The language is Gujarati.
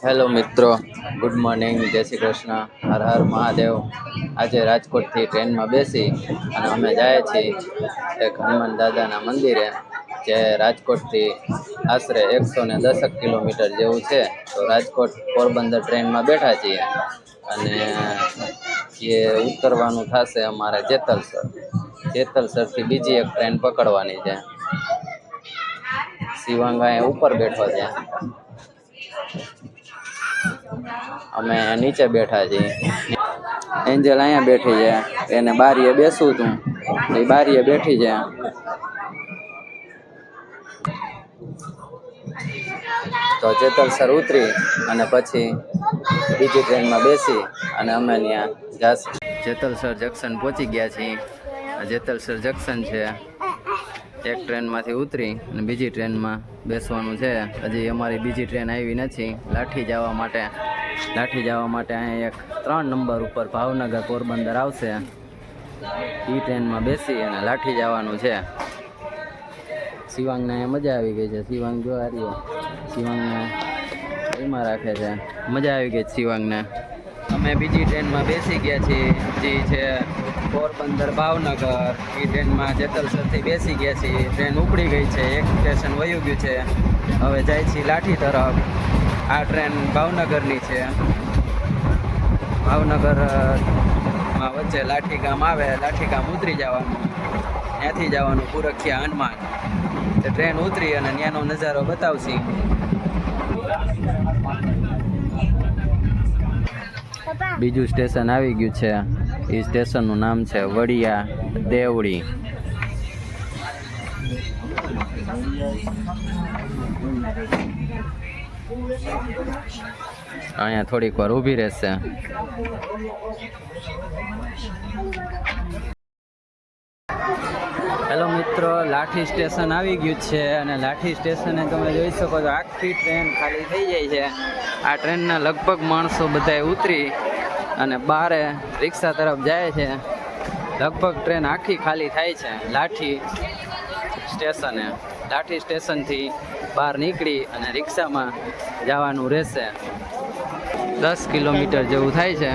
હેલો મિત્રો, ગુડ મોર્નિંગ, જય શ્રી કૃષ્ણ, હર હર મહાદેવ. આજે રાજકોટથી ટ્રેનમાં બેસી અને અમે જાય છીએ એક હનુમાન દાદાના મંદિરે, જે રાજકોટથી આશરે 110 કિલોમીટર જેવું છે. તો રાજકોટ પોરબંદર ટ્રેનમાં બેઠા છીએ અને એ ઉતરવાનું થશે અમારે જેતલસર. જેતલસરથી બીજી એક ટ્રેન પકડવાની છે. શિવાંગા ઉપર બેઠો છે, અમે નીચે બેઠા છીએ. એન્જલ અહીંયા બેઠી છે, એને બારીએ બેસવું હતું, એ બારીએ બેઠી છે. તો જેતલસર ઉતરી અને પછી બીજી ટ્રેનમાં બેસી અને અમે ત્યાં જાશું. જેતલસર જંકશન પહોંચી ગયા છીએ. જેતલસર જંકશન છે. એક ટ્રેનમાંથી ઉતરી અને બીજી ટ્રેનમાં બેસવાનું છે. હજી અમારી બીજી ટ્રેન આવી નથી લાઠી જવા માટે. લાઠી જવા માટે અહીંયા એક 3 નંબર ઉપર ભાવનગર પોરબંદર આવશે. એ ટ્રેનમાં બેસી અને લાઠી જવાનું છે. શિવાંગને મજા આવી ગઈ છે. શિવાંગ જો આ રહ્યો, શિવાંગને એમાં રાખે છે. મજા આવી ગઈ શિવાંગને. અમે બીજી ટ્રેનમાં બેસી ગયા છીએ, જે છે પોરબંદર ભાવનગર. એ ટ્રેનમાં જેતલસરથી બેસી ગયા છીએ. ટ્રેન ઉપડી ગઈ છે, એક સ્ટેશન વયું ગયું છે. હવે જાય છીએ લાઠી તરફ. આ ટ્રેન ભાવનગરની છે. ભાવનગરમાં વચ્ચે લાઠી ગામ આવે, લાઠી ગામ ઉતરી જવાનું, ત્યાંથી જવાનું પુરખિયા હનુમાન. તો ટ્રેન ઉતરી અને ત્યાંનો નજારો બતાવશી. બીજું સ્ટેશન આવી ગયું છે. એ સ્ટેશનનું નામ છે વડિયા દેવડી. અહીંયા થોડીક વાર ઊભી રહેશે. હેલો મિત્રો, લાઠી સ્ટેશન આવી ગયું છે અને લાઠી સ્ટેશને તમે જોઈ શકો છો આખી ટ્રેન ખાલી થઈ જાય છે. આ ટ્રેનના લગભગ માણસો બધાએ ઉતરી અને બારે રિક્ષા તરફ જાય છે. લગભગ ટ્રેન આખી ખાલી થાય છે લાઠી સ્ટેશને. લાઠી સ્ટેશનથી બહાર નીકળી અને રિક્ષામાં જવાનું રહેશે. 10 કિલોમીટર જેવું થાય છે.